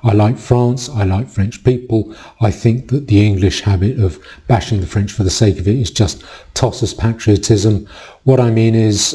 I like France. I like French people. I think that the English habit of bashing the French for the sake of it is just tosses patriotism. What I mean is,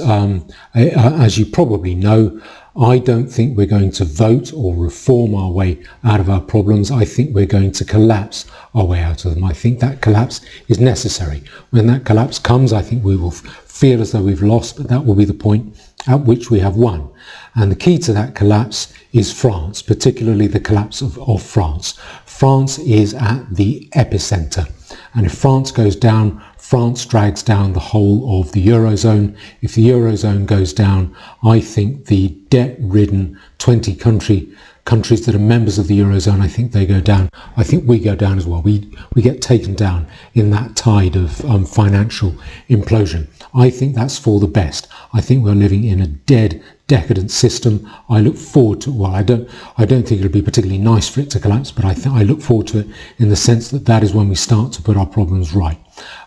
as you probably know, I don't think we're going to vote or reform our way out of our problems. I think we're going to collapse our way out of them. I think that collapse is necessary. When that collapse comes, I think we will feel as though we've lost, but that will be the point at which we have won. And the key to that collapse is France, particularly the collapse of France. France is at the epicentre. And if France goes down, France drags down the whole of the Eurozone. If the Eurozone goes down, I think the debt-ridden 20 countries that are members of the Eurozone, I think they go down. I think we go down as well. We get taken down in that tide of financial implosion. I think that's for the best. I think we're living in a dead, decadent system. I look forward to, well, I don't think it'll be particularly nice for it to collapse, but I look forward to it in the sense that that is when we start to put our problems right.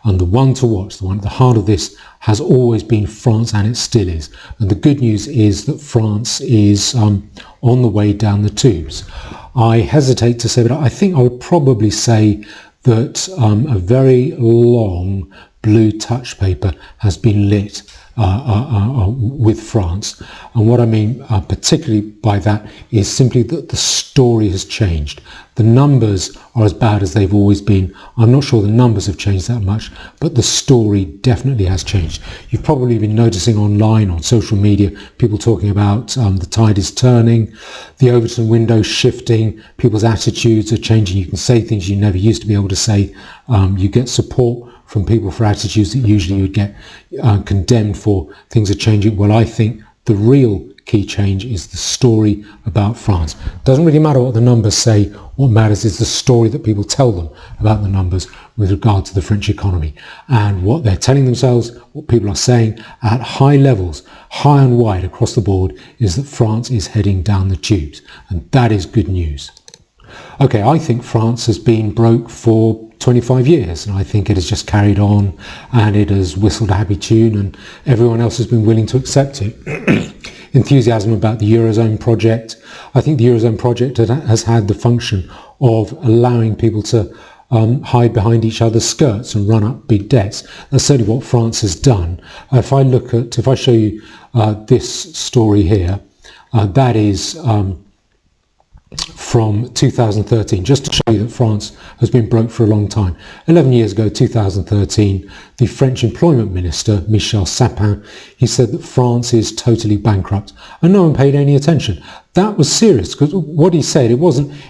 And the one to watch, the one at the heart of this, has always been France, and it still is. And the good news is that France is on the way down the tubes. I hesitate to say, but I think I would probably say that a very long blue touch paper has been lit with France. And what I mean particularly by that is simply that the story has changed. The numbers are as bad as they've always been. I'm not sure the numbers have changed that much, but the story definitely has changed. You've probably been noticing online, on social media, people talking about the tide is turning, the Overton window shifting, people's attitudes are changing. You can say things you never used to be able to say. You get support from people for attitudes that usually you would get condemned for. Things are changing. Well, I think the real key change is the story about France. It doesn't really matter what the numbers say. What matters is the story that people tell them about the numbers with regard to the French economy. And what they're telling themselves, what people are saying at high levels, high and wide across the board, is that France is heading down the tubes. And that is good news. Okay, I think France has been broke for 25 years, and I think it has just carried on, and it has whistled a happy tune, and everyone else has been willing to accept it. Enthusiasm about the Eurozone project. I think the Eurozone project has had the function of allowing people to hide behind each other's skirts and run up big debts. That's certainly what France has done. If I show you this story here, that is from 2013, just to show you that France has been broke for a long time. 11 years ago, 2013, the French employment minister, Michel Sapin, he said that France is totally bankrupt, and no one paid any attention. That was serious, because what he said,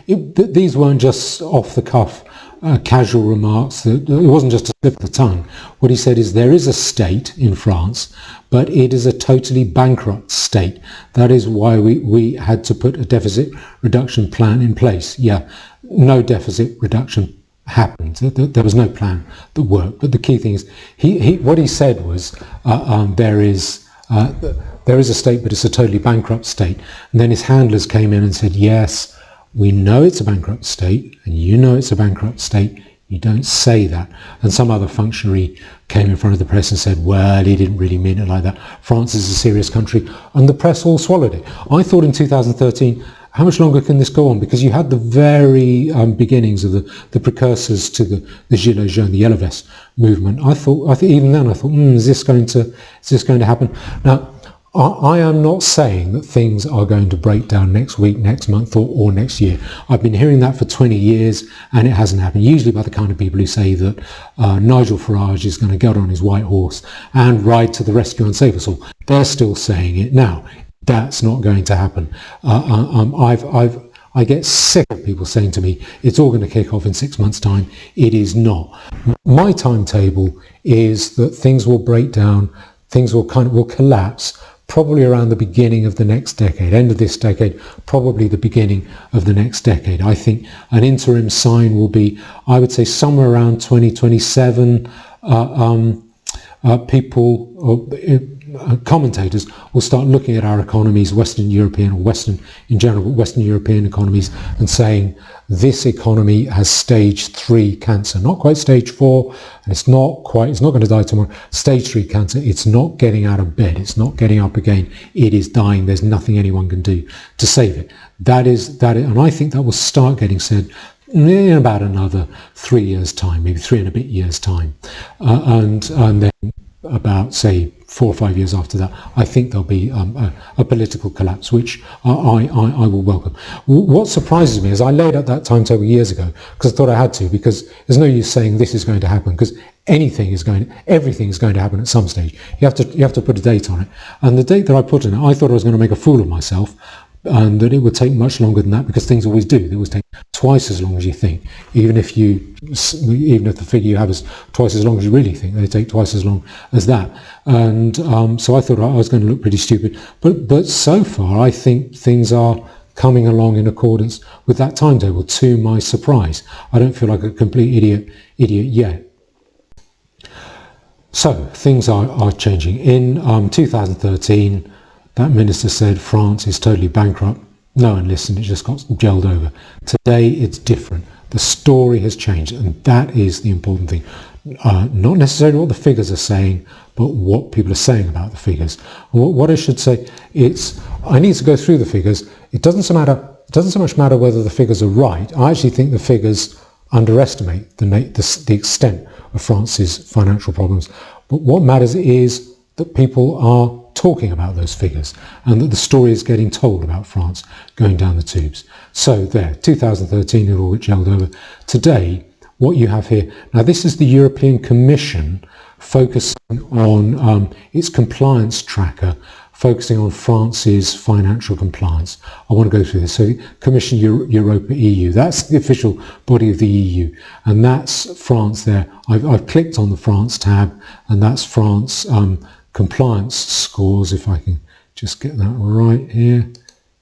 these weren't just off the cuff casual remarks. It wasn't just a slip of the tongue. What he said is there is a state in France, but it is a totally bankrupt state. That is why we had to put a deficit reduction plan in place. Yeah, no deficit reduction happened. There was no plan that worked. But the key thing is, what he said was there is a state, but it's a totally bankrupt state. And then his handlers came in and said, yes, we know it's a bankrupt state, and you know it's a bankrupt state. You don't say that. And some other functionary came in front of the press and said, well, he didn't really mean it like that. France is a serious country. And the press all swallowed it. I thought in 2013, how much longer can this go on? Because you had the very beginnings of the precursors to the Gilets jaunes, the Yellow Vest movement. I thought even then, is this going to happen? Now, I am not saying that things are going to break down next week, next month, or next year. I've been hearing that for 20 years, and it hasn't happened. Usually by the kind of people who say that Nigel Farage is going to get on his white horse and ride to the rescue and save us all. They're still saying it now. That's not going to happen. I get sick of people saying to me, it's all going to kick off in 6 months' time. It is not. My timetable is that things will break down, things will collapse, probably around the beginning of the next decade, end of this decade, probably the beginning of the next decade. I think an interim sign will be, I would say, somewhere around 2027. commentators will start looking at our economies, Western European or Western in general, Western European economies, and saying this economy has stage 3 cancer, not quite stage 4, and it's not going to die tomorrow. Stage 3 cancer, it's not getting out of bed, it's not getting up again, it is dying. There's nothing anyone can do to save it. That is, and I think that will start getting said in about another 3 years' time, maybe 3 and a bit years' time, and then about, say, 4 or 5 years after that, I think there'll be a political collapse, which I will welcome. What surprises me is I laid out that timetable years ago because I thought I had to, because there's no use saying this is going to happen, because everything is going to happen at some stage. You have to put a date on it, and the date that I put on it, I thought I was going to make a fool of myself, and that it would take much longer than that, because things always do. They always take twice as long as you think. Even if the figure you have is twice as long as you really think, they take twice as long as that. And so I thought I was going to look pretty stupid. But so far, I think things are coming along in accordance with that timetable, to my surprise. I don't feel like a complete idiot yet. So things are changing. In 2013, that minister said France is totally bankrupt. No one listened, it just got gelled over. Today it's different. The story has changed, and that is the important thing. Not necessarily what the figures are saying, but what people are saying about the figures. And what I should say, I need to go through the figures. It doesn't so much matter whether the figures are right. I actually think the figures underestimate the extent of France's financial problems. But what matters is that people are talking about those figures, and that the story is getting told about France going down the tubes. So there, 2013, it all gelled over. Today, what you have here, now this is the European Commission focusing on its compliance tracker, focusing on France's financial compliance. I want to go through this. So Commission Europa EU, that's the official body of the EU, and that's France there. I've clicked on the France tab, and that's France compliance scores, if I can just get that right here.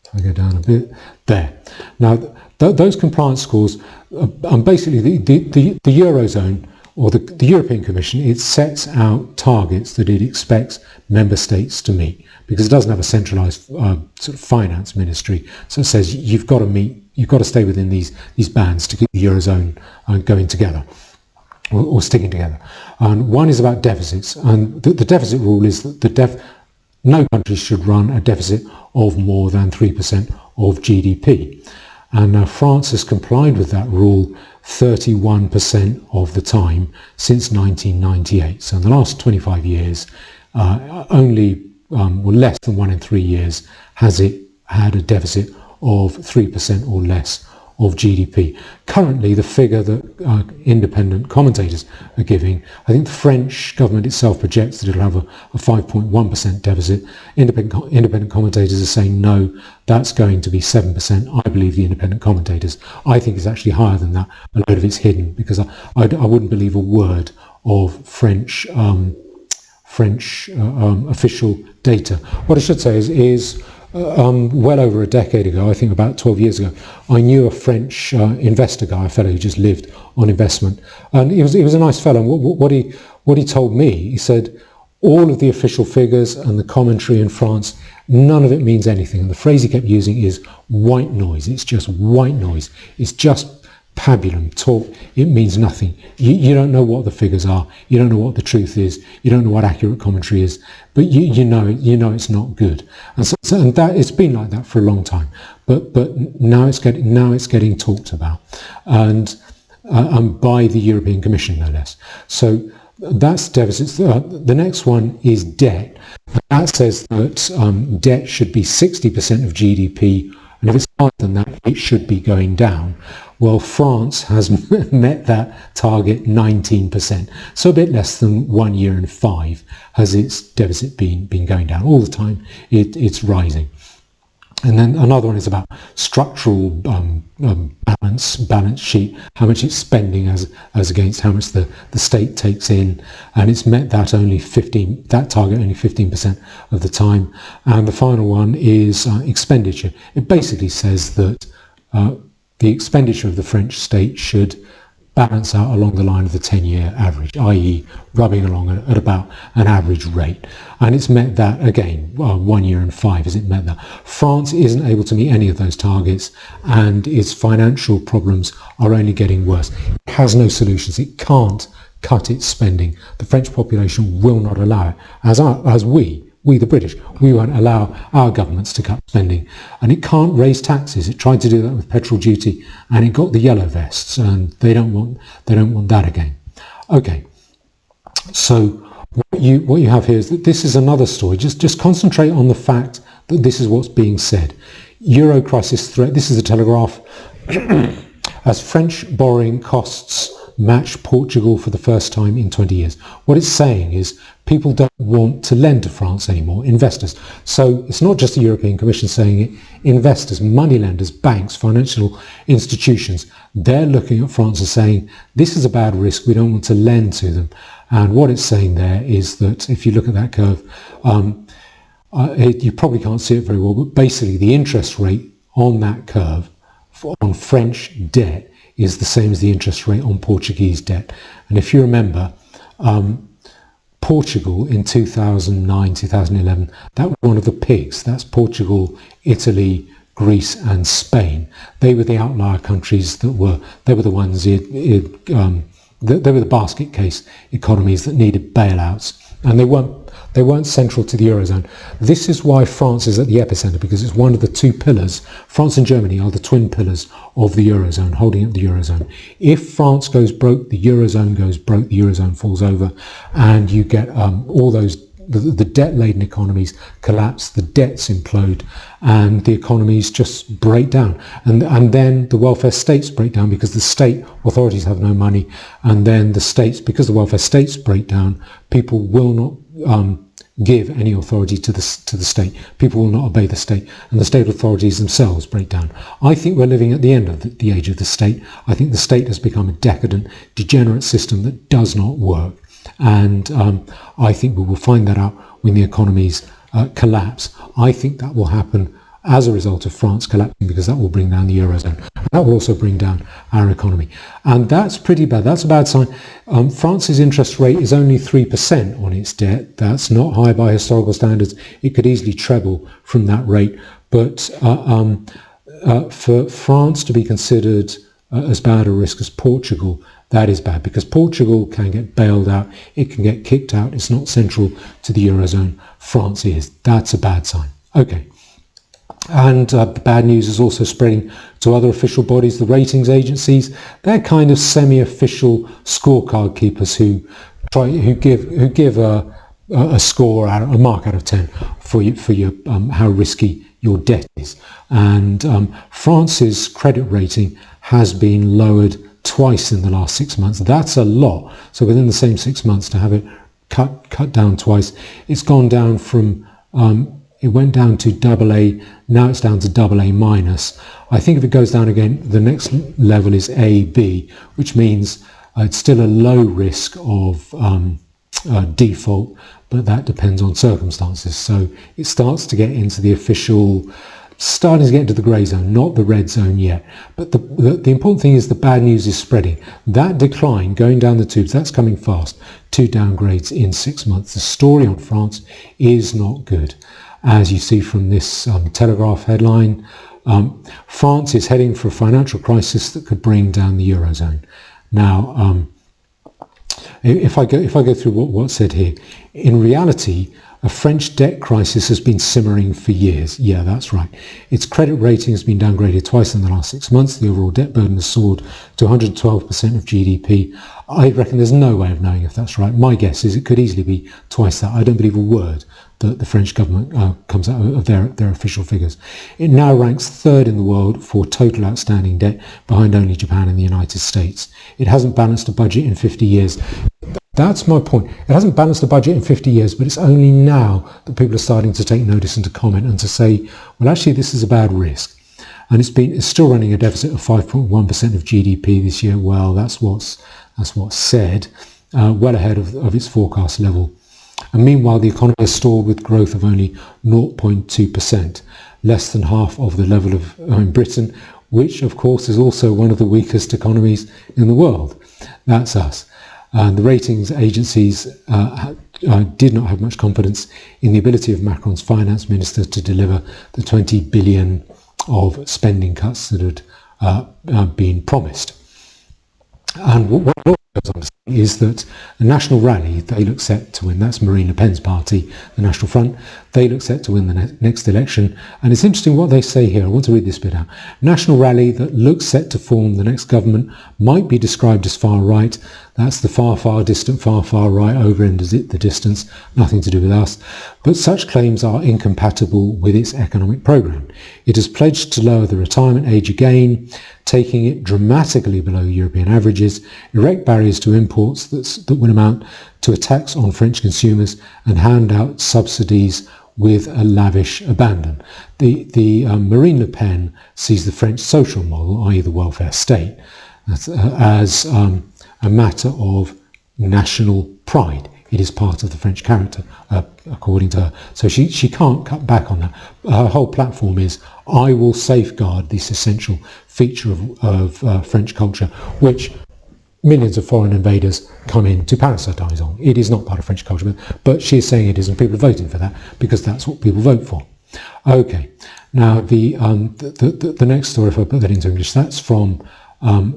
If I go down a bit, there. Now, those compliance scores, basically the Eurozone, or the European Commission, it sets out targets that it expects member states to meet, because it doesn't have a centralised sort of finance ministry. So it says you've got to stay within these bands to keep the Eurozone going together, or sticking together. And one is about deficits, and the deficit rule is that no country should run a deficit of more than 3% of GDP. And now France has complied with that rule 31% of the time since 1998. So in the last 25 years, less than 1 in 3 years has it had a deficit of 3% or less of GDP. Currently, the figure that independent commentators are giving, I think the French government itself projects that it'll have a 5.1% deficit. Independent commentators are saying no, that's going to be 7%. I believe the independent commentators. I think it's actually higher than that. A load of it's hidden, because I wouldn't believe a word of French official data. What I should say is well over a decade ago, I think about 12 years ago, I knew a French investor guy, a fellow who just lived on investment, and he was a nice fellow. And what he told me, he said, all of the official figures and the commentary in France, none of it means anything. And the phrase he kept using is white noise. It's just white noise. It's just pabulum talk. It means nothing. You don't know what the figures are. You don't know what the truth is. You don't know what accurate commentary is. But you know it's not good. And that it's been like that for a long time. But now it's getting talked about, and by the European Commission, no less. So that's deficits. The next one is debt. That says that debt should be 60% of GDP, and if it's higher than that, it should be going down. Well, France has met that target 19%. So a bit less than 1 year and 5 has its deficit been going down. All the time it's rising. And then another one is about structural balance sheet, how much it's spending as against how much the state takes in, and it's met that target only 15% of the time. And the final one is expenditure. It basically says that the expenditure of the French state should balance out along the line of the 10-year average, i.e. rubbing along at about an average rate. And it's met that, again, 1 year and 5 has it met that. France isn't able to meet any of those targets, and its financial problems are only getting worse. It has no solutions. It can't cut its spending. The French population will not allow it, as we the British, we won't allow our governments to cut spending. And it can't raise taxes. It tried to do that with petrol duty, and it got the yellow vests, and they don't want that again. Okay, so what you have here is that this is another story. Just concentrate on the fact that this is what's being said. Euro crisis threat. This is a Telegraph. As French borrowing costs match Portugal for the first time in 20 years. What it's saying is people don't want to lend to France anymore, investors. So it's not just the European Commission saying it, investors, moneylenders, banks, financial institutions, they're looking at France and saying, this is a bad risk, we don't want to lend to them. And what it's saying there is that if you look at that curve, you probably can't see it very well, but basically the interest rate on that curve on French debt is the same as the interest rate on Portuguese debt. And if you remember, Portugal in 2009, 2011, that was one of the pigs. That's Portugal, Italy, Greece and Spain. They were the outlier countries they were the ones, they were the basket case economies that needed bailouts. And they weren't central to the Eurozone. This is why France is at the epicentre, because it's one of the two pillars. France and Germany are the twin pillars of the Eurozone, holding up the Eurozone. If France goes broke, the Eurozone goes broke, the Eurozone falls over, and you get all those, the debt-laden economies collapse, the debts implode, and the economies just break down. And then the welfare states break down because the state authorities have no money, and then the states, because the welfare states break down, people will not give any authority to the state. People will not obey the state, and the state authorities themselves break down. I think we're living at the end of the age of the state. I think the state has become a decadent, degenerate system that does not work. And I think we will find that out when the economies collapse. I think that will happen as a result of France collapsing, because that will bring down the Eurozone. That will also bring down our economy. And that's pretty bad. That's a bad sign. France's interest rate is only 3% on its debt. That's not high by historical standards. It could easily treble from that rate. But for France to be considered as bad a risk as Portugal, that is bad, because Portugal can get bailed out, it can get kicked out, it's not central to the Eurozone. France is. That's a bad sign. Okay. And the bad news is also spreading to other official bodies, the ratings agencies. They're kind of semi-official scorecard keepers who give a score, a mark out of 10 for your how risky your debt is. And France's credit rating has been lowered twice in the last 6 months. That's a lot. So within the same 6 months to have it cut down twice, it's gone down from it went down to AA, now it's down to AA minus. I think if it goes down again, the next level is AB, which means it's still a low risk of default, but that depends on circumstances. So it starts to get into the official, starting to get into the grey zone, not the red zone yet. But the important thing is the bad news is spreading. That decline going down the tubes, that's coming fast. 2 downgrades in 6 months. The story on France is not good. As you see from this Telegraph headline, France is heading for a financial crisis that could bring down the Eurozone. Now, if I go through what's said here, in reality, a French debt crisis has been simmering for years. Yeah, that's right. Its credit rating has been downgraded twice in the last 6 months. The overall debt burden has soared to 112% of GDP. I reckon there's no way of knowing if that's right. My guess is it could easily be twice that. I don't believe a word that the French government comes out of their official figures. It now ranks third in the world for total outstanding debt, behind only Japan and the United States. It hasn't balanced a budget in 50 years. That's my point. It hasn't balanced a budget in 50 years, but it's only now that people are starting to take notice and to comment and to say, well, actually, this is a bad risk. And it's still running a deficit of 5.1% of GDP this year. Well, that's what's said, well ahead of its forecast level. And meanwhile, the economy has stalled with growth of only 0.2%, less than half of the level of in Britain, which of course is also one of the weakest economies in the world. That's us. And the ratings agencies did not have much confidence in the ability of Macron's finance minister to deliver the 20 billion of spending cuts that had been promised. And what goes on to say is that a national rally, they look set to win. That's Marine Le Pen's party, the National Front. They look set to win the next election. And it's interesting what they say here. I want to read this bit out. National rally that looks set to form the next government might be described as far right. That's the far, far distant, far, far right over in the distance. Nothing to do with us. But such claims are incompatible with its economic programme. It has pledged to lower the retirement age again, taking it dramatically below European averages, erect barriers to imports that would amount to a tax on French consumers, and hand out subsidies with a lavish abandon. The Marine Le Pen sees the French social model, i.e. the welfare state, as a matter of national pride. It is part of the French character, according to her. So she can't cut back on that. Her whole platform is, I will safeguard this essential feature of French culture, which millions of foreign invaders come in to parasitize on. It is not part of French culture, but she is saying it is, and people are voting for that because that's what people vote for. Okay, now the next story, if I put that into English, that's from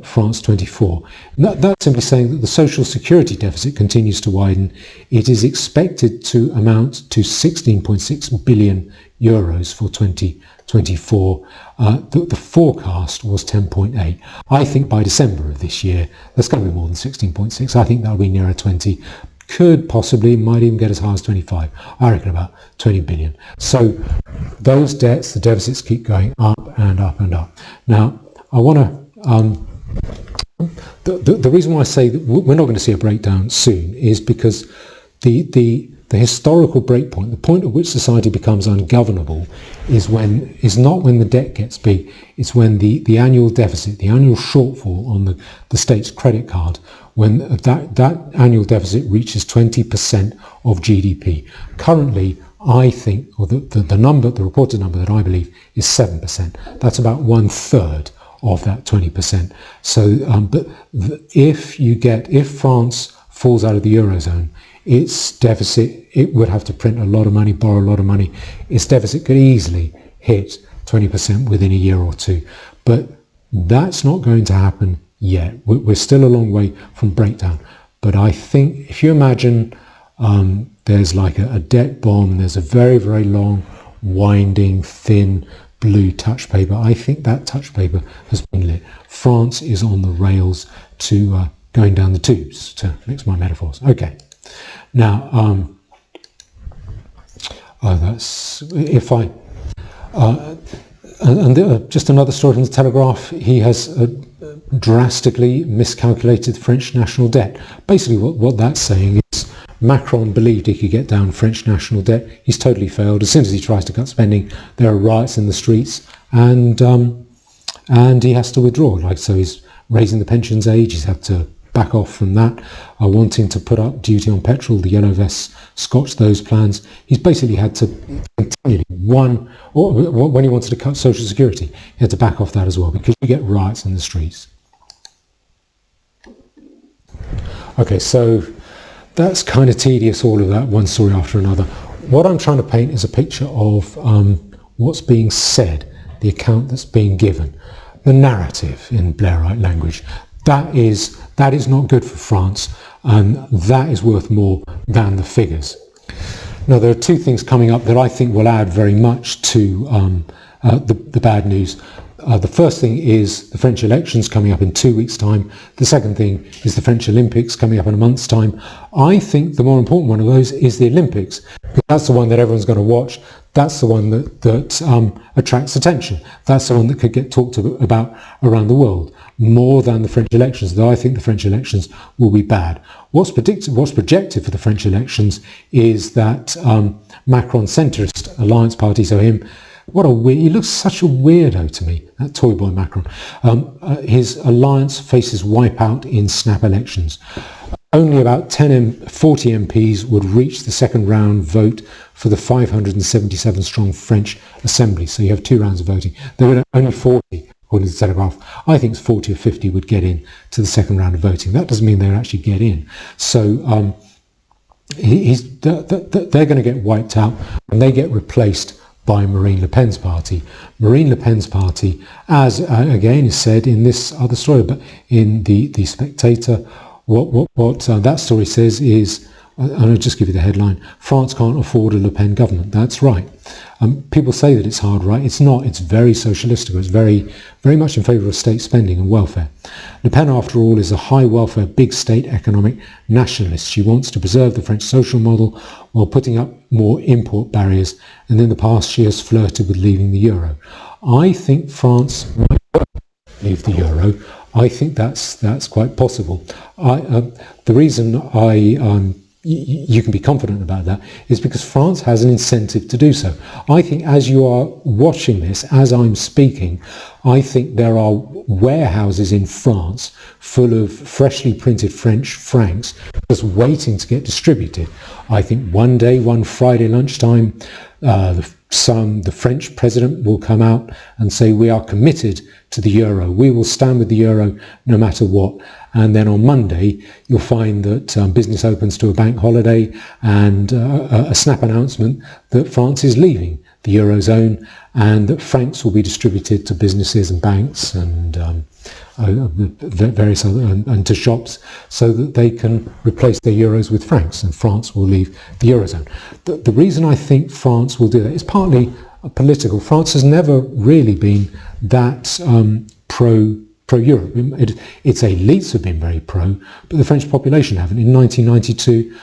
France 24. That's simply saying that the social security deficit continues to widen. It is expected to amount to 16.6 billion euros for 2024. The forecast was 10.8. I think by December of this year, that's going to be more than 16.6. I think that'll be nearer 20. Could possibly, might even get as high as 25. I reckon about 20 billion. So those debts, the deficits keep going up and up and up. Now, I want to the reason why I say that we're not going to see a breakdown soon is because the historical breakpoint, the point at which society becomes ungovernable, is not when the debt gets big. It's when the annual deficit, the annual shortfall on the state's credit card, when that annual deficit reaches 20% of GDP. Currently, I think, or the reported number that I believe is 7%. That's about 1/3 of that 20%. So, but if France falls out of the Eurozone, its deficit, it would have to print a lot of money, borrow a lot of money. Its deficit could easily hit 20% within a year or two. But that's not going to happen yet. We're still a long way from breakdown. But I think if you imagine there's like a debt bomb, there's a very, very long, winding, thin, blue touch paper. I think that touch paper has been lit. France is on the rails to going down the tubes, to mix my metaphors. Okay. Now, just another story from the Telegraph. He has drastically miscalculated French national debt. Basically, what that's saying is Macron believed he could get down French national debt. He's totally failed. As soon as he tries to cut spending, there are riots in the streets, and he has to withdraw. So he's raising the pensions age. He's had to back off from that. Wanting to put up duty on petrol, the yellow vests scotched those plans. He's basically had to continually when he wanted to cut social security, he had to back off that as well because you get riots in the streets. Okay, so that's kind of tedious, all of that, one story after another. What I'm trying to paint is a picture of what's being said, the account that's being given, the narrative in Blairite language. That is not good for France, and that is worth more than the figures. Now, there are two things coming up that I think will add very much to the bad news. The first thing is the French elections coming up in 2 weeks' time. The second thing is the French Olympics coming up in a month's time. I think the more important one of those is the Olympics, because that's the one that everyone's going to watch. That's the one that attracts attention. That's the one that could get talked about around the world, more than the French elections, though I think the French elections will be bad. What's projected for the French elections is that Macron's centrist alliance party, so him, he looks such a weirdo to me, that toy boy Macron. His alliance faces wipeout in snap elections. Only about 40 MPs would reach the second round vote for the 577 strong French Assembly. So you have 2 rounds of voting. There were only 40 according to the Telegraph, I think it's 40 or 50 would get in to the second round of voting. That doesn't mean they'll actually get in. So they're going to get wiped out, and they get replaced by Marine Le Pen's party. Marine Le Pen's party, as again is said in this other story, but in the Spectator, what that story says is, and I'll just give you the headline: France can't afford a Le Pen government. That's right. People say that it's hard right. It's not. It's very socialistic. It's very, very much in favour of state spending and welfare. Le Pen, after all, is a high welfare, big state economic nationalist. She wants to preserve the French social model while putting up more import barriers. And in the past, she has flirted with leaving the euro. I think France might leave the euro. I think that's quite possible. The reason you can be confident about that is because France has an incentive to do so. I think as you are watching this, as I'm speaking, I think there are warehouses in France full of freshly printed French francs just waiting to get distributed. I think one day, one Friday lunchtime, the French president will come out and say, we are committed to the euro. We will stand with the euro no matter what. And then on Monday, you'll find that business opens to a bank holiday and a snap announcement that France is leaving the Eurozone and that francs will be distributed to businesses and banks and various other, and to shops so that they can replace their euros with francs, and France will leave the Eurozone. The reason I think France will do that is partly political. France has never really been that pro-Europe. Its elites have been very pro, but the French population haven't. In 1992,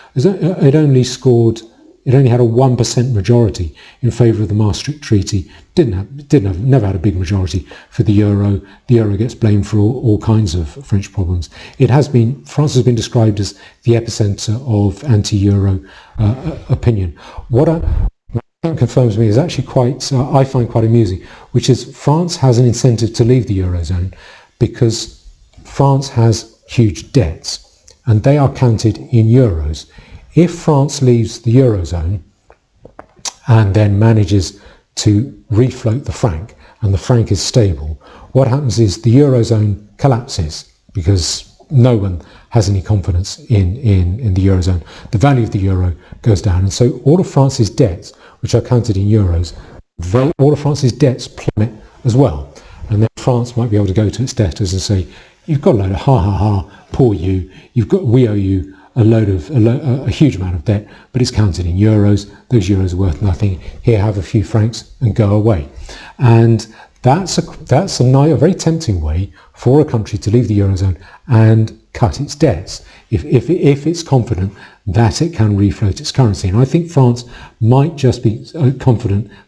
it only had a 1% majority in favour of the Maastricht Treaty. Never had a big majority for the euro. The euro gets blamed for all kinds of French problems. France has been described as the epicentre of anti-euro opinion. What confirms me is actually I find quite amusing, which is France has an incentive to leave the Eurozone because France has huge debts and they are counted in euros. If France leaves the Eurozone and then manages to refloat the franc and the franc is stable, what happens is the Eurozone collapses because no one has any confidence in the Eurozone. The value of the euro goes down, and so all of France's debts, which are counted in euros, all of France's debts plummet as well. And then France might be able to go to its debtors and say, you've got a load of poor you, we owe you a huge amount of debt, but it's counted in euros. Those euros are worth nothing. Here, have a few francs and go away. And that's a very tempting way for a country to leave the Eurozone and cut its debts if it's confident that it can refloat its currency. And I think France might just be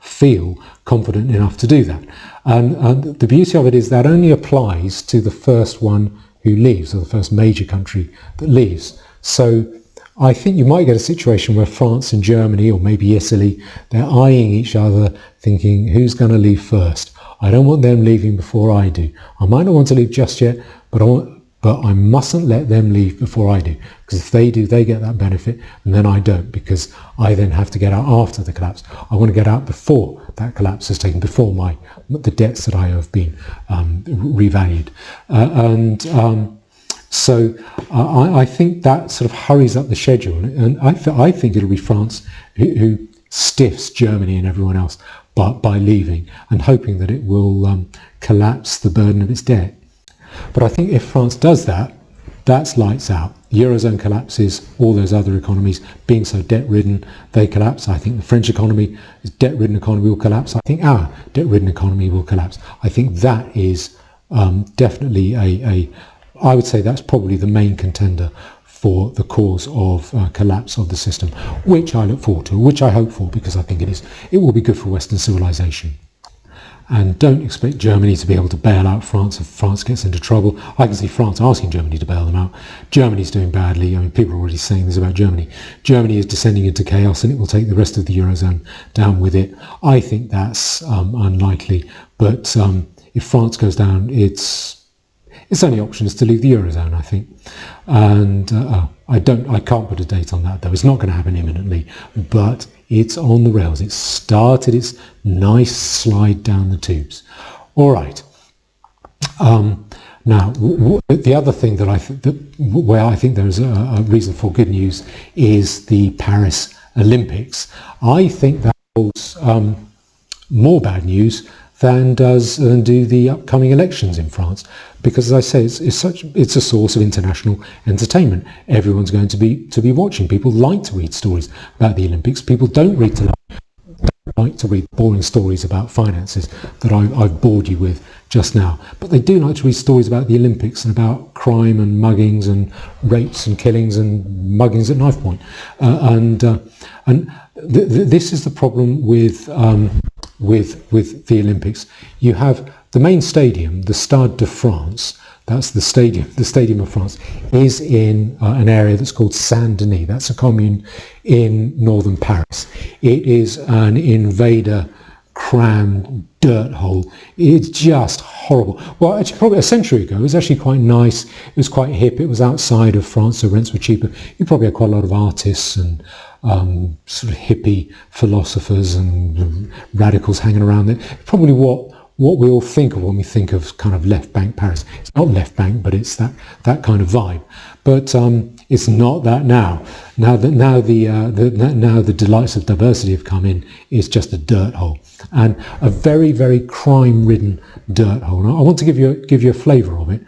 feel confident enough to do that. And the beauty of it is that only applies to the first one who leaves, or the first major country that leaves. So I think you might get a situation where France and Germany, or maybe Italy, they're eyeing each other thinking, who's going to leave first? I don't want them leaving before I do. I might not want to leave just yet, but I mustn't let them leave before I do. Because if they do, they get that benefit, and then I don't, because I then have to get out after the collapse. I want to get out before that collapse has taken, before the debts that I have been revalued. So I think that sort of hurries up the schedule, and I think it'll be France who stiffs Germany and everyone else by leaving and hoping that it will collapse the burden of its debt. But I think if France does that, that's lights out. The Eurozone collapses, all those other economies being so debt-ridden, they collapse. I think the French economy, its debt-ridden economy will collapse. I think our debt-ridden economy will collapse. I think that is definitely I would say that's probably the main contender for the cause of collapse of the system, which I look forward to, which I hope for, because I think it will be good for Western civilization. And don't expect Germany to be able to bail out France if France gets into trouble. I can see France asking Germany to bail them out. Germany's doing badly. I mean, people are already saying this about Germany. Germany is descending into chaos and it will take the rest of the Eurozone down with it. I think that's unlikely. But if France goes down, its only option is to leave the Eurozone, I think. And I can't put a date on that, though. It's not going to happen imminently, but it's on the rails. It started its nice slide down the tubes. All right. Now, the other thing that where I think there's a reason for good news is the Paris Olympics. I think that holds more bad news than do the upcoming elections in France, because, as I say, it's a source of international entertainment. Everyone's going to be watching. People like to read stories about the Olympics. People don't like to read boring stories about finances that I've bored you with just now, but they do like to read stories about the Olympics and about crime and muggings and rapes and killings and muggings at knife point. This is the problem with the Olympics. You have the main stadium, the Stade de France. That's the Stadium of France, is in an area that's called Saint-Denis. That's a commune in northern Paris. It is an invader crammed dirt hole. It's just horrible. Well, actually, probably a century ago, it was actually quite nice. It was quite hip. It was outside of France, so rents were cheaper. You probably had quite a lot of artists and sort of hippie philosophers and radicals hanging around there. Probably what we all think of when we think of kind of left bank Paris. It's not left bank, but it's that kind of vibe. But it's not that now. Now the delights of diversity have come in. It's just a dirt hole, and a very, very crime-ridden dirt hole. And I want to give you a flavour of it.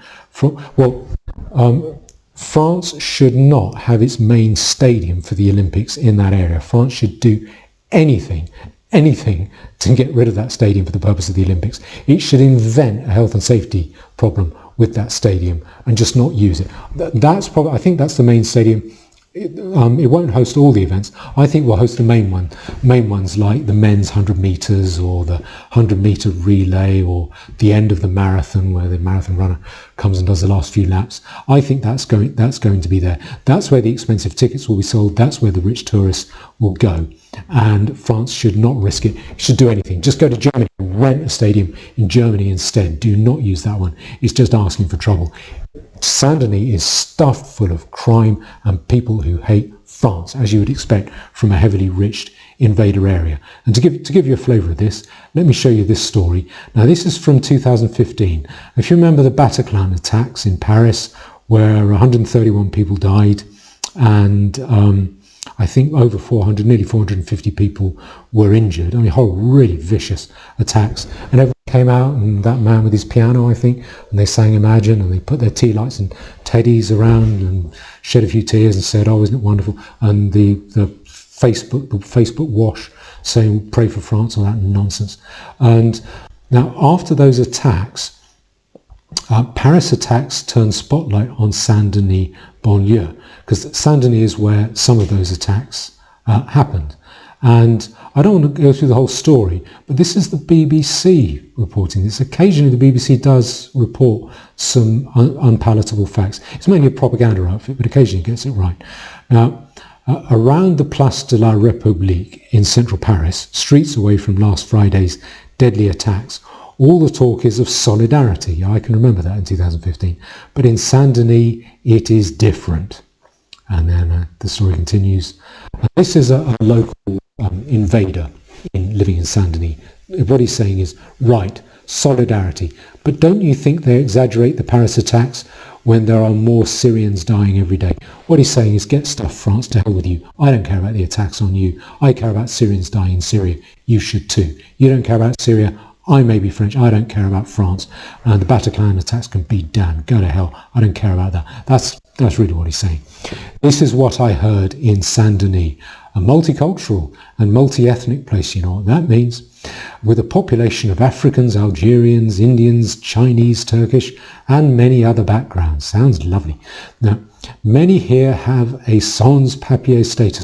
France should not have its main stadium for the Olympics in that area. France should do anything to get rid of that stadium for the purpose of the Olympics. It should invent a health and safety problem with that stadium and just not use it. I think that's the main stadium. It won't host all the events. I think we'll host the main ones like the men's 100 metres or the 100-metre relay or the end of the marathon where the marathon runner comes and does the last few laps. I think that's going to be there. That's where the expensive tickets will be sold. That's where the rich tourists will go. And France should not risk it. It should do anything. Just go to Germany and rent a stadium in Germany instead. Do not use that one. It's just asking for trouble. Saint-Denis is stuffed full of crime and people who hate France, as you would expect from a heavily riched invader area. And to give you a flavour of this, let me show you this story. Now, this is from 2015. If you remember the Bataclan attacks in Paris, where 131 people died, and I think over 400, nearly 450 people were injured. I mean, really vicious attacks. And everyone came out, and that man with his piano, I think, and they sang Imagine, and they put their tea lights and teddies around and shed a few tears and said, oh, isn't it wonderful? And the Facebook wash saying, pray for France, all that nonsense. And now, after those attacks, Paris attacks turned spotlight on Saint-Denis banlieue, because Saint-Denis is where some of those attacks happened. And I don't want to go through the whole story, but this is the BBC reporting this. Occasionally the BBC does report some unpalatable facts. It's mainly a propaganda outfit, but occasionally it gets it right. Now, around the Place de la République in central Paris, streets away from last Friday's deadly attacks, all the talk is of solidarity. I can remember that in 2015. But in Saint-Denis, it is different. And then the story continues. This is a local invader living in Saint-Denis. What he's saying is, right, solidarity. But don't you think they exaggerate the Paris attacks when there are more Syrians dying every day? What he's saying is, get stuff, France, to hell with you. I don't care about the attacks on you. I care about Syrians dying in Syria. You should too. You don't care about Syria. I may be French, I don't care about France. And the Bataclan attacks can be damned. Go to hell. I don't care about that. That's really what he's saying. This is what I heard in Saint-Denis, a multicultural and multi-ethnic place. You know what that means? With a population of Africans, Algerians, Indians, Chinese, Turkish, and many other backgrounds. Sounds lovely. Now, many here have a sans-papier status.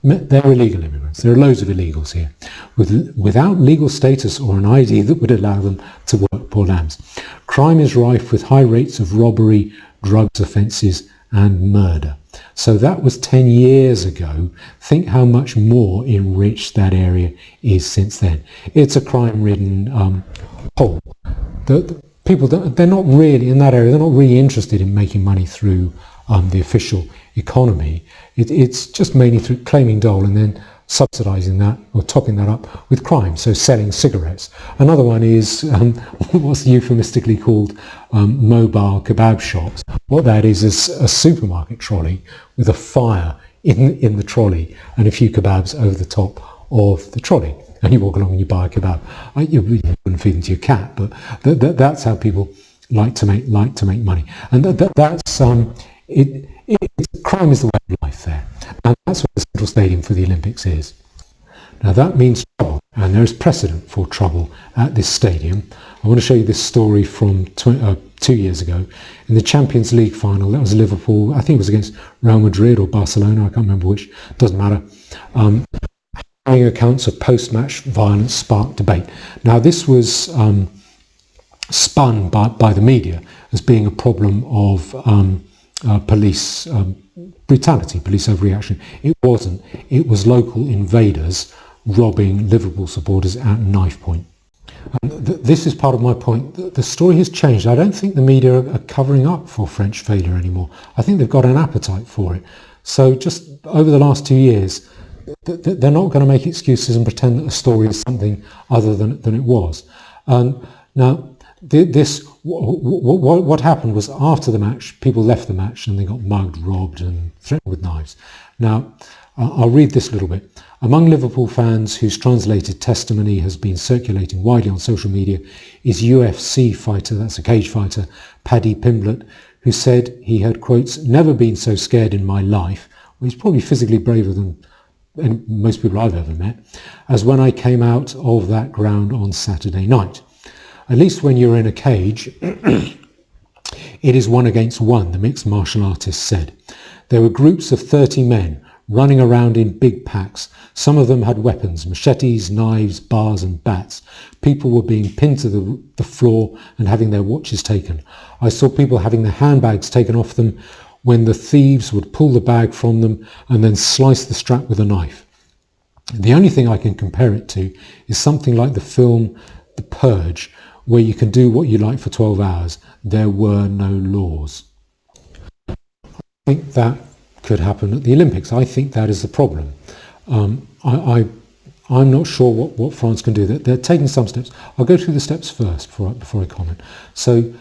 They're illegal immigrants. There are loads of illegals here, without legal status or an ID that would allow them to work, poor lambs. Crime is rife with high rates of robbery, drugs offences and murder. So that was 10 years ago. Think how much more enriched that area is since then. It's a crime-ridden hole. The people, they're not really, in that area, they're not really interested in making money through the official economy. It's just mainly through claiming dole and then subsidising that or topping that up with crime, so selling cigarettes. Another one is what's euphemistically called mobile kebab shops. What that is a supermarket trolley with a fire in the trolley and a few kebabs over the top of the trolley. And you walk along and you buy a kebab. You wouldn't feed them to your cat, but that's how people like to make money. And that's crime is the way of life there, and that's what the central stadium for the Olympics is. Now that means trouble, and there is precedent for trouble at this stadium. I want to show you this story from 2 years ago in the Champions League final. That was Liverpool. I think it was against Real Madrid or Barcelona. I can't remember which. Doesn't matter. Harrowing accounts of post-match violence sparked debate. Now this was spun by the media as being a problem of police brutality, police overreaction. It wasn't. It was local invaders robbing Liverpool supporters at knife point. And this is part of my point. The story has changed. I don't think the media are covering up for French failure anymore. I think they've got an appetite for it. So just over the last 2 years, they're not going to make excuses and pretend that the story is something other than it was. Now, what happened was after the match, people left the match and they got mugged, robbed and threatened with knives. Now, I'll read this a little bit. Among Liverpool fans whose translated testimony has been circulating widely on social media is UFC fighter, that's a cage fighter, Paddy Pimblett, who said he had, quotes, never been so scared in my life. Well, he's probably physically braver than most people I've ever met, as when I came out of that ground on Saturday night. At least when you're in a cage, it is one against one, the mixed martial artist said. There were groups of 30 men running around in big packs. Some of them had weapons, machetes, knives, bars and bats. People were being pinned to the floor and having their watches taken. I saw people having their handbags taken off them when the thieves would pull the bag from them and then slice the strap with a knife. The only thing I can compare it to is something like the film The Purge, where you can do what you like for 12 hours. There were no laws. I think that could happen at the Olympics. I think that is the problem. I'm not sure what France can do. They're taking some steps. I'll go through the steps first before I comment. So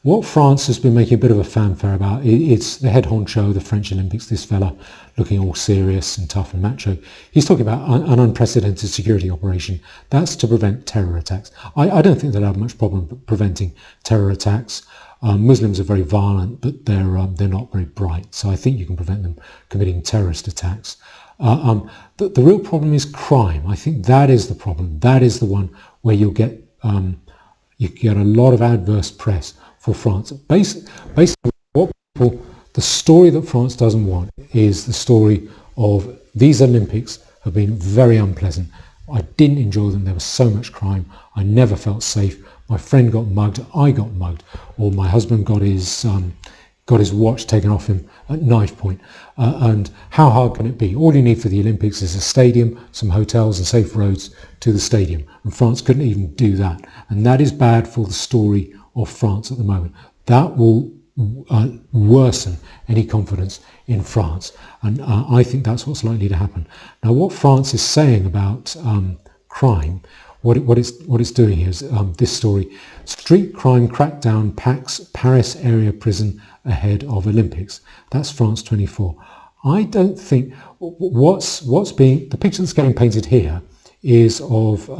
what France has been making a bit of a fanfare about, it's the head honcho of the French Olympics, this fella looking all serious and tough and macho. He's talking about an unprecedented security operation. That's to prevent terror attacks. I don't think they'll have much problem preventing terror attacks. Muslims are very violent, but they're not very bright. So I think you can prevent them committing terrorist attacks. The real problem is crime. I think that is the problem. That is the one where you get a lot of adverse press for France. Basically, the story that France doesn't want is the story of these Olympics have been very unpleasant. I didn't enjoy them. There was so much crime. I never felt safe. My friend got mugged. I got mugged. Or my husband got his watch taken off him at knife point. And how hard can it be? All you need for the Olympics is a stadium, some hotels and safe roads to the stadium. And France couldn't even do that. And that is bad for the story of France at the moment. That will worsen any confidence in France. And I think that's what's likely to happen. Now, what France is saying about crime, what it's doing here is this story: street crime crackdown packs Paris area prison ahead of Olympics. That's France 24. I don't think the picture that's getting painted here is of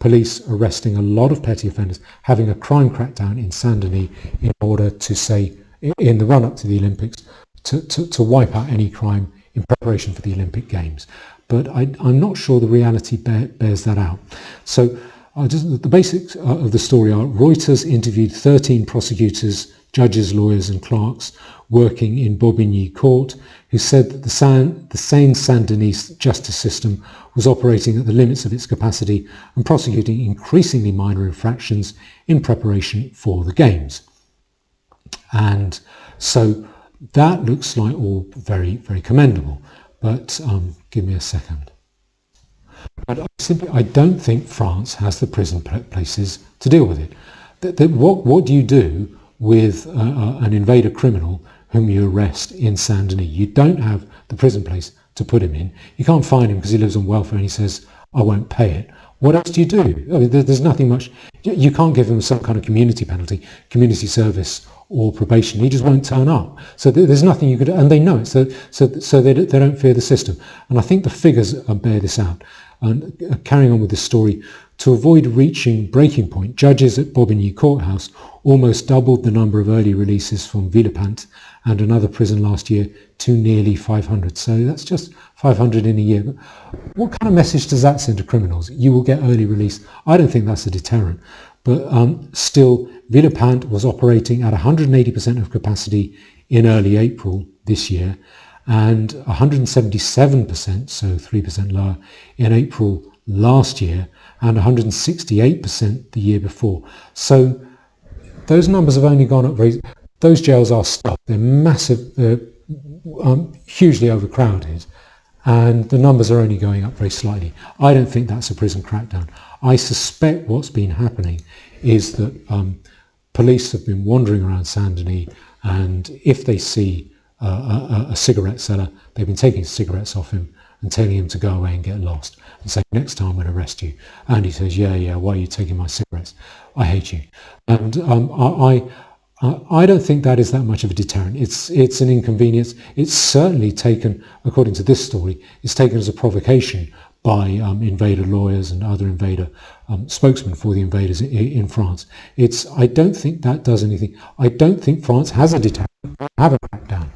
police arresting a lot of petty offenders, having a crime crackdown in Saint-Denis in order to say, in the run-up to the Olympics, to wipe out any crime in preparation for the Olympic Games. But I'm not sure the reality bears that out. So the basics of the story are: Reuters interviewed 13 prosecutors, judges, lawyers and clerks working in Bobigny court, who said that the sane Saint-Denis justice system was operating at the limits of its capacity and prosecuting increasingly minor infractions in preparation for the Games. And so that looks like all very, very commendable. But give me a second. But I don't think France has the prison places to deal with it. What do you do with an invader criminal whom you arrest in Saint-Denis? You don't have the prison place to put him in. You can't fine him because he lives on welfare and he says, I won't pay it. What else do you do? I mean, there's nothing much. You can't give him some kind of community penalty, community service or probation. He just won't turn up. So there's nothing you could do, and they know it. So they don't fear the system. And I think the figures bear this out. And carrying on with this story, to avoid reaching breaking point, judges at Bobigny Courthouse almost doubled the number of early releases from Villepinte and another prison last year to nearly 500. So that's just 500 in a year. But what kind of message does that send to criminals? You will get early release. I don't think that's a deterrent. But still, Villepinte was operating at 180% of capacity in early April this year and 177%, so 3% lower, in April last year and 168% the year before. So those numbers have only gone up those jails are stuffed. They're massive, they're hugely overcrowded, and the numbers are only going up very slightly. I don't think that's a prison crackdown. I suspect what's been happening is that police have been wandering around Saint-Denis, and if they see a cigarette seller, they've been taking cigarettes off him and telling him to go away and get lost and say, next time I'm going to arrest you. And he says, yeah, why are you taking my cigarettes? I hate you. And I don't think that is that much of a deterrent. It's an inconvenience. It's certainly taken, according to this story, it's taken as a provocation by invader lawyers and other invader spokesmen for the invaders in France. I don't think that does anything. I don't think France has a deterrent, have a crackdown.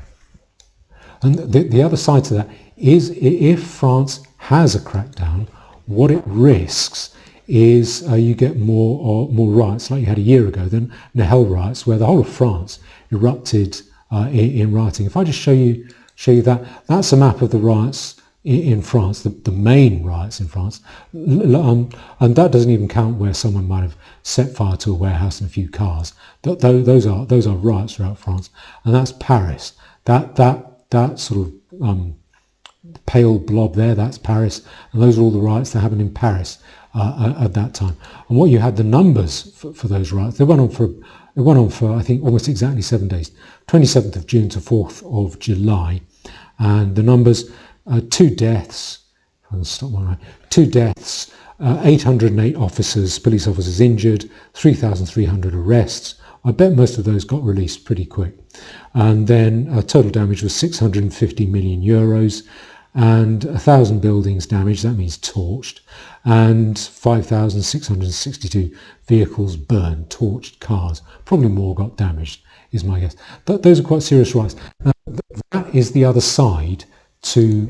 And the other side to that is, if France has a crackdown, what it risks is you get more riots, like you had a year ago, than the riots, where the whole of France erupted in rioting. If I just show you that, that's a map of the riots in France, the main riots in France, and that doesn't even count where someone might have set fire to a warehouse and a few cars. Those are riots throughout France, and that's Paris. That sort of pale blob there, that's Paris, and those are all the riots that happened in Paris at that time. And what you had, the numbers for those riots, they went on for I think almost exactly 7 days, 27th of June to 4th of July, and the numbers: 2 deaths, 808 police officers injured, 3,300 arrests. I bet most of those got released pretty quick. And then total damage was 650 million euros, and 1,000 buildings damaged, that means torched, and 5,662 vehicles burned, torched cars. Probably more got damaged, is my guess. Those are quite serious riots. Now, that is the other side to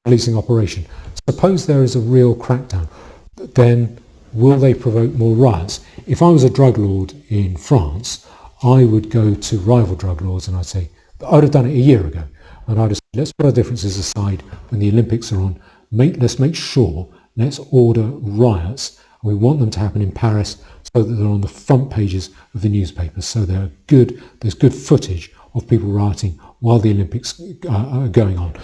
policing operation. Suppose there is a real crackdown, then will they provoke more riots? If I was a drug lord in France, I would go to rival drug lords and I'd say, I would have done it a year ago, and I'd have said, let's put our differences aside when the Olympics are on, let's make sure, let's order riots. We want them to happen in Paris so that they're on the front pages of the newspapers, so there's good footage of people rioting while the Olympics are going on.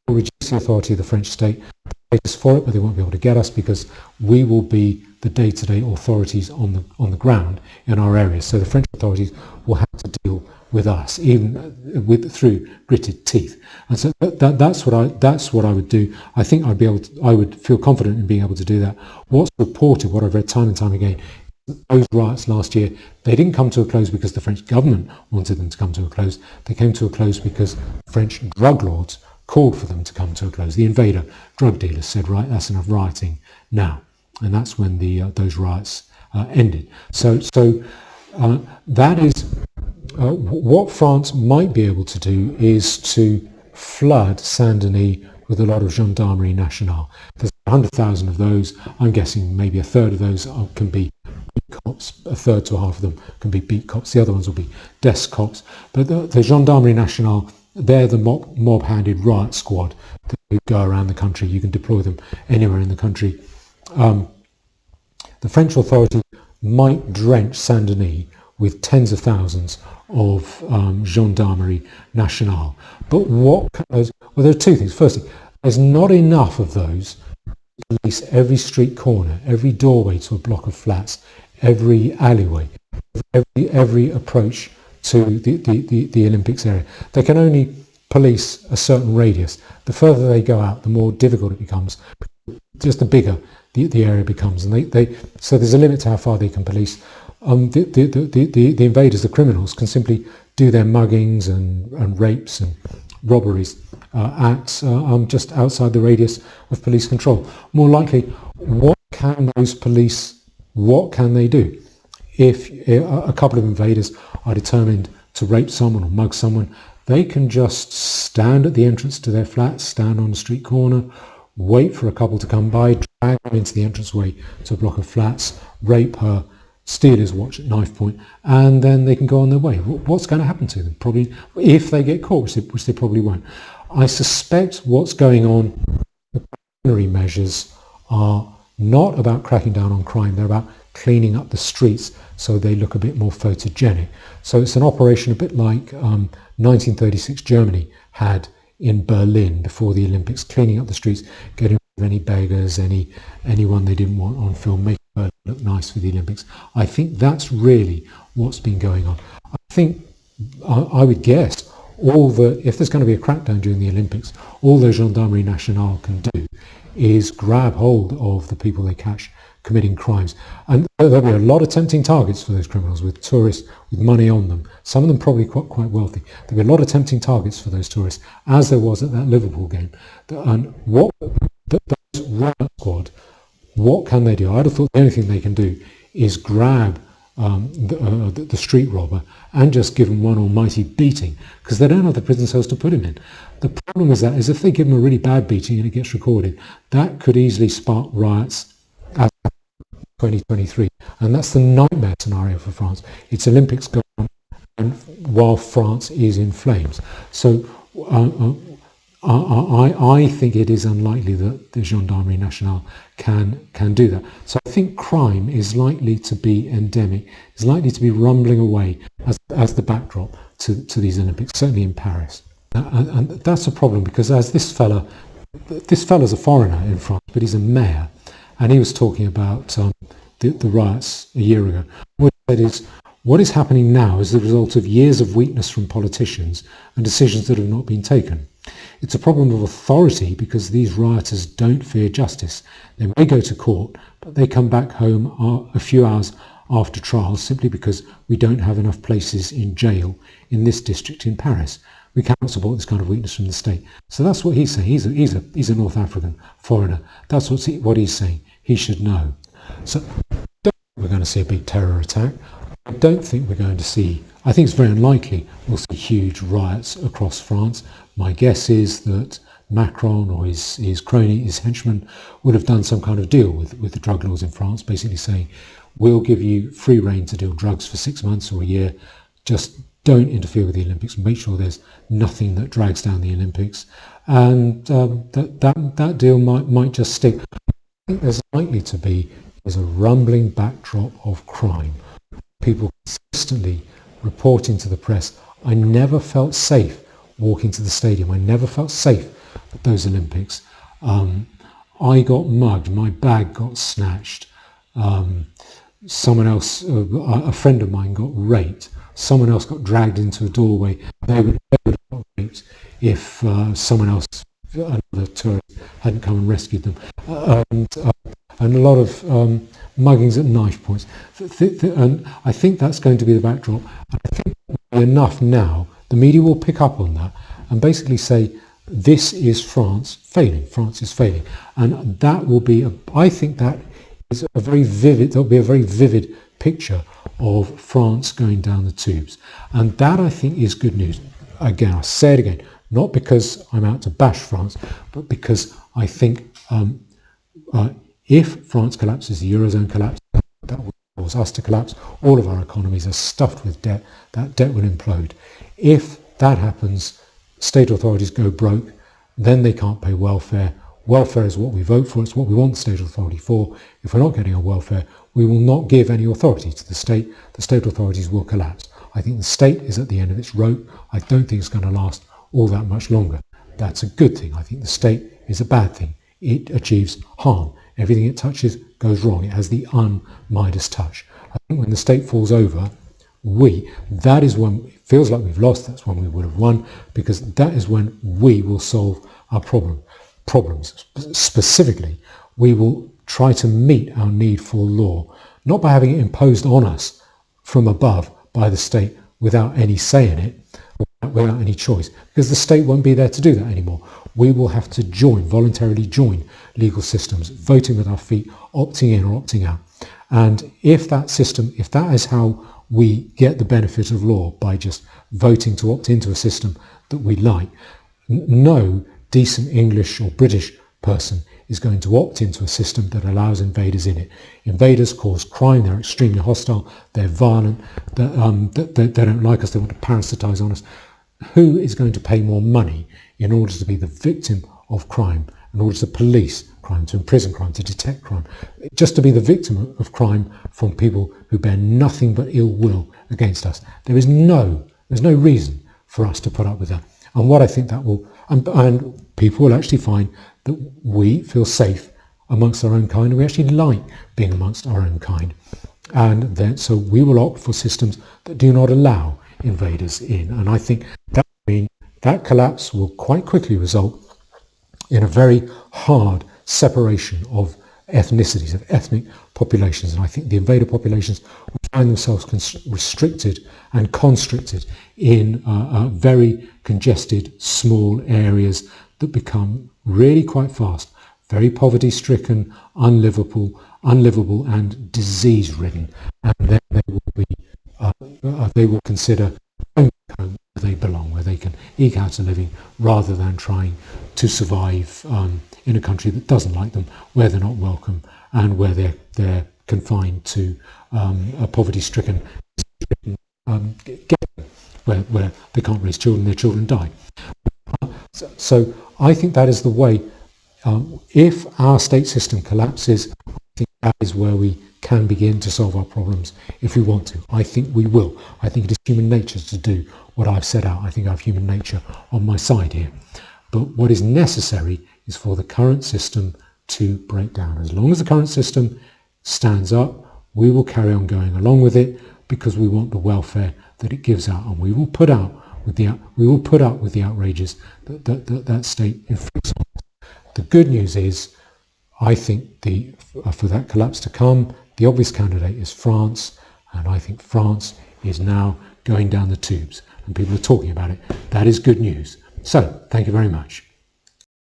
We'll reduce the authority of the French state. They hate us for it, but they won't be able to get us because we will be the day-to-day authorities on the ground in our areas. So the French authorities will have to deal with us, even through gritted teeth. And so that's what I would do. I think I would feel confident in being able to do that. What's reported, what I've read time and time again, those riots last year, they didn't come to a close because the French government wanted them to come to a close. They came to a close because French drug lords called for them to come to a close. The invader drug dealers said, right, that's enough rioting now. And that's when those riots ended. So that is what France might be able to do, is to flood Saint-Denis with a lot of gendarmerie nationale. There's 100,000 of those. I'm guessing maybe a third of those can be beat cops. A third to half of them can be beat cops. The other ones will be desk cops. But the gendarmerie nationale, they're the mob-handed riot squad that would go around the country. You can deploy them anywhere in the country. The French authority might drench Saint-Denis with tens of thousands of gendarmerie nationale. But there are two things. Firstly, there's not enough of those to police every street corner, every doorway to a block of flats, every alleyway, every approach to the Olympics area. They can only police a certain radius. The further they go out, the more difficult it becomes. Just the bigger the area becomes, and so there's a limit to how far they can police. The invaders, the criminals, can simply do their muggings and rapes and robberies at just outside the radius of police control. More likely, what can they do? If a couple of invaders are determined to rape someone or mug someone, they can just stand at the entrance to their flat, stand on the street corner, wait for a couple to come by, drag her into the entranceway to a block of flats, rape her, steal his watch at knife point, and then they can go on their way. What's going to happen to them? Probably, if they get caught, which they probably won't. I suspect what's going on, the precautionary measures are not about cracking down on crime, they're about cleaning up the streets so they look a bit more photogenic. So it's an operation a bit like 1936 Germany had in Berlin before the Olympics, cleaning up the streets, getting rid of any beggars, anyone they didn't want on film, making Berlin look nice for the Olympics. I think that's really what's been going on. I think, I would guess, if there's going to be a crackdown during the Olympics, all the Gendarmerie Nationale can do is grab hold of the people they catch committing crimes. And there'll be a lot of tempting targets for those criminals, with tourists with money on them, some of them probably quite wealthy. There'll be a lot of tempting targets for those tourists, as there was at that Liverpool game. And those riot squad, what can they do? I'd have thought the only thing they can do is grab the street robber and just give him one almighty beating, because they don't have the prison cells to put him in. The problem is if they give him a really bad beating and it gets recorded, that could easily spark riots as 2023, and that's the nightmare scenario for France. It's Olympics going on, and while France is in flames. So I think it is unlikely that the Gendarmerie Nationale can do that. So I think crime is likely to be endemic, is likely to be rumbling away as the backdrop to these Olympics, certainly in Paris. And that's a problem, because as this fella's a foreigner in France, but he's a mayor, and he was talking about the riots a year ago. What he said is, what is happening now is the result of years of weakness from politicians and decisions that have not been taken. It's a problem of authority, because these rioters don't fear justice. They may go to court, but they come back home a few hours after trial simply because we don't have enough places in jail in this district in Paris. We cannot support this kind of weakness from the state. So that's what he's saying. He's a North African foreigner. That's what he's saying. He should know. So I don't think we're going to see a big terror attack. I don't think we're going to see, I think it's very unlikely we'll see huge riots across France. My guess is that Macron or his crony, his henchman, would have done some kind of deal with the drug laws in France, basically saying, we'll give you free rein to deal drugs for 6 months or a year, just don't interfere with the Olympics, make sure there's nothing that drags down the Olympics, and that deal might just stick. I think there's likely to be a rumbling backdrop of crime. People consistently reporting to the press, I never felt safe walking to the stadium. I never felt safe at those Olympics. I got mugged. My bag got snatched. Someone else, a friend of mine, got raped. Someone else got dragged into a doorway. They would have got raped if someone else, another tourist, hadn't come and rescued them. And a lot of muggings at knife points. And I think that's going to be the backdrop. I think enough now, the media will pick up on that and basically say, this is France failing. France is failing. And that will be, I think that is a very vivid, there'll be a very vivid picture of France going down the tubes. And that, I think, is good news. Again, I say it again, not because I'm out to bash France, but because I think if France collapses, the Eurozone collapses, that will cause us to collapse. All of our economies are stuffed with debt. That debt will implode. If that happens, state authorities go broke, then they can't pay welfare. Welfare is what we vote for. It's what we want the state authority for. If we're not getting our welfare, we will not give any authority to the state. The state authorities will collapse. I think the state is at the end of its rope. I don't think it's going to last all that much longer. That's a good thing. I think the state is a bad thing. It achieves harm. Everything it touches goes wrong. It has the un-Midas touch. I think when the state falls over, that is when it feels like we've lost, that's when we would have won, because that is when we will solve our problems. Specifically, we will try to meet our need for law, not by having it imposed on us from above by the state without any say in it, without any choice, because the state won't be there to do that anymore. We will have to voluntarily join legal systems, voting with our feet, opting in or opting out. And if that is how we get the benefit of law, by just voting to opt into a system that we like, no decent English or British person is going to opt into a system that allows invaders in it. Invaders cause crime, they're extremely hostile, they're violent, they don't like us, they want to parasitize on us. Who is going to pay more money in order to be the victim of crime, in order to police crime, to imprison crime, to detect crime, just to be the victim of crime from people who bear nothing but ill will against us? There's no reason for us to put up with that. And what I think that will, and people will actually find that we feel safe amongst our own kind, and we actually like being amongst our own kind. And then, so we will opt for systems that do not allow invaders in. And I think that will mean that collapse will quite quickly result in a very hard separation of ethnicities, of ethnic populations. And I think the invader populations will find themselves restricted and constricted in very congested, small areas that become really quite fast very poverty-stricken, unlivable, and disease-ridden. And then they will consider home where they belong, where they can eke out a living, rather than trying to survive in a country that doesn't like them, where they're not welcome, and where they're confined to a poverty-stricken ghetto, where they can't raise children, their children die. So I think that is the way. If our state system collapses, I think that is where we can begin to solve our problems if we want to. I think we will. I think it is human nature to do what I've set out. I think I have human nature on my side here. But what is necessary is for the current system to break down. As long as the current system stands up, we will carry on going along with it, because we want the welfare that it gives out, and we will put up with the outrages that state inflicts on us. The good news is, I think for that collapse to come, the obvious candidate is France, and I think France is now going down the tubes, and people are talking about it. That is good news. So, thank you very much.